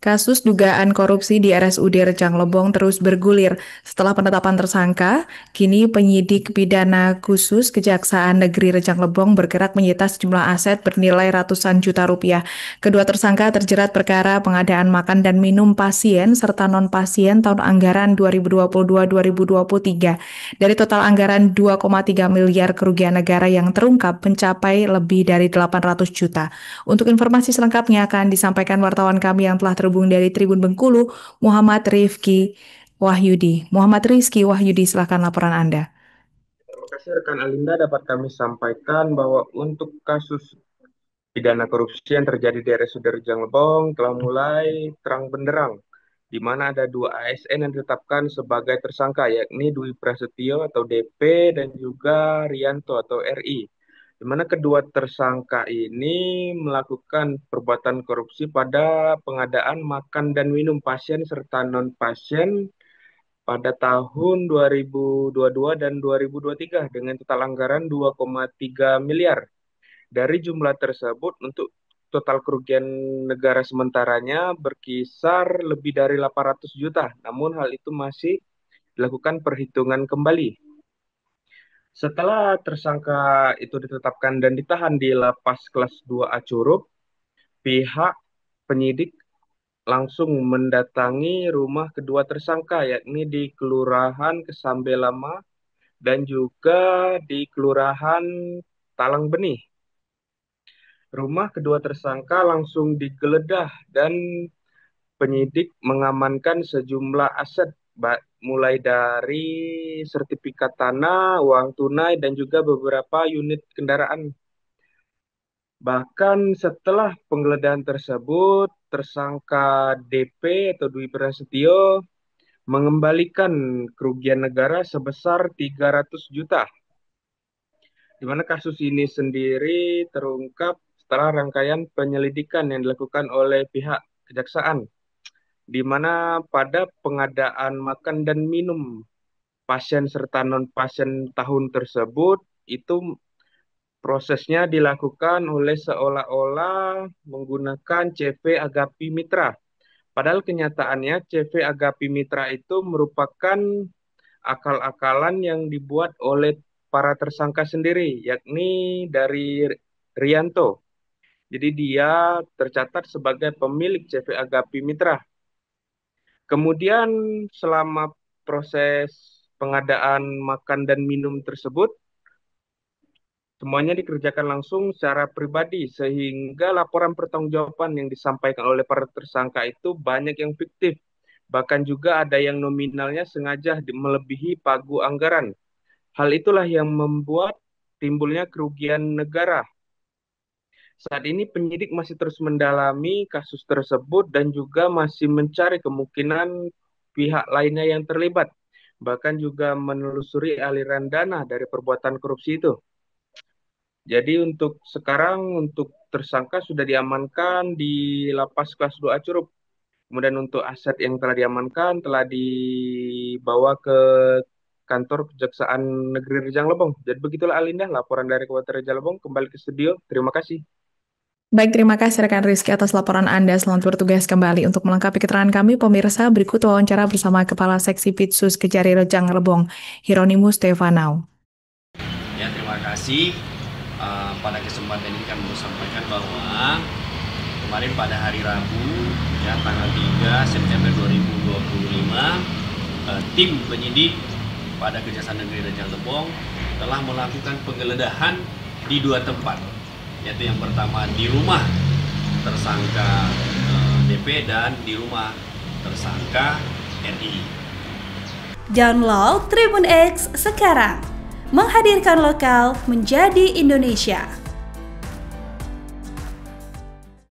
Kasus dugaan korupsi di RSUD Rejang Lebong terus bergulir. Setelah penetapan tersangka, kini penyidik pidana khusus Kejaksaan Negeri Rejang Lebong bergerak menyita sejumlah aset bernilai ratusan juta rupiah. Kedua tersangka terjerat perkara pengadaan makan dan minum pasien serta non-pasien tahun anggaran 2022-2023. Dari total anggaran 2,3 miliar kerugian negara yang terungkap mencapai lebih dari 800 juta. Untuk informasi selengkapnya akan disampaikan wartawan kami yang telah terhubung dari Tribun Bengkulu, Muhammad Rifki Wahyudi. Muhammad Rizky Wahyudi, silakan laporan Anda. Terima kasih rekan Alinda, dapat kami sampaikan bahwa untuk kasus pidana korupsi yang terjadi di RSUD Rejang Lebong telah mulai terang benderang, di mana ada dua ASN yang ditetapkan sebagai tersangka, yakni Dwi Prasetyo atau DP dan juga Rianto atau RI. Di mana kedua tersangka ini melakukan perbuatan korupsi pada pengadaan makan dan minum pasien serta non-pasien pada tahun 2022 dan 2023 dengan total anggaran 2,3 miliar. Dari jumlah tersebut untuk total kerugian negara sementaranya berkisar lebih dari 800 juta. Namun hal itu masih dilakukan perhitungan kembali. Setelah tersangka itu ditetapkan dan ditahan di lapas kelas 2A Curup, pihak penyidik langsung mendatangi rumah kedua tersangka, yakni di Kelurahan Kesambe Lama dan juga di Kelurahan Talang Benih. Rumah kedua tersangka langsung digeledah dan penyidik mengamankan sejumlah aset, mulai dari sertifikat tanah, uang tunai, dan juga beberapa unit kendaraan. Bahkan setelah penggeledahan tersebut, tersangka DP atau Dwi Prasetyo mengembalikan kerugian negara sebesar 300 juta. Di mana kasus ini sendiri terungkap setelah rangkaian penyelidikan yang dilakukan oleh pihak kejaksaan, di mana pada pengadaan makan dan minum pasien serta non-pasien tahun tersebut itu prosesnya dilakukan oleh seolah-olah menggunakan CV Agapi Mitra. Padahal kenyataannya CV Agapi Mitra itu merupakan akal-akalan yang dibuat oleh para tersangka sendiri, yakni dari Rianto. Jadi dia tercatat sebagai pemilik CV Agapi Mitra. Kemudian selama proses pengadaan makan dan minum tersebut, semuanya dikerjakan langsung secara pribadi, sehingga laporan pertanggungjawaban yang disampaikan oleh para tersangka itu banyak yang fiktif. Bahkan juga ada yang nominalnya sengaja melebihi pagu anggaran. Hal itulah yang membuat timbulnya kerugian negara. Saat ini penyidik masih terus mendalami kasus tersebut dan juga masih mencari kemungkinan pihak lainnya yang terlibat. Bahkan juga menelusuri aliran dana dari perbuatan korupsi itu. Jadi untuk sekarang untuk tersangka sudah diamankan di Lapas Kelas 2A Curup. Kemudian untuk aset yang telah diamankan telah dibawa ke kantor Kejaksaan Negeri Rejang Lebong. Jadi begitulah Alinda, laporan dari Kabupaten Rejang Lebong. Kembali ke studio. Terima kasih. Baik, terima kasih rekan Rizky atas laporan Anda. Selamat bertugas kembali. Untuk melengkapi keterangan kami, pemirsa, berikut wawancara bersama Kepala Seksi Pitsus Kejari Rejang Lebong, Hieronymus Stefanau. Ya, terima kasih. Pada kesempatan ini kami mau sampaikan bahwa kemarin pada hari Rabu, ya tanggal 3 September 2025, tim penyidik pada Kejaksaan Negeri Rejang Lebong telah melakukan penggeledahan di dua tempat, yaitu yang pertama di rumah tersangka DP dan di rumah tersangka RI. Download Tribun X sekarang, menghadirkan lokal menjadi Indonesia.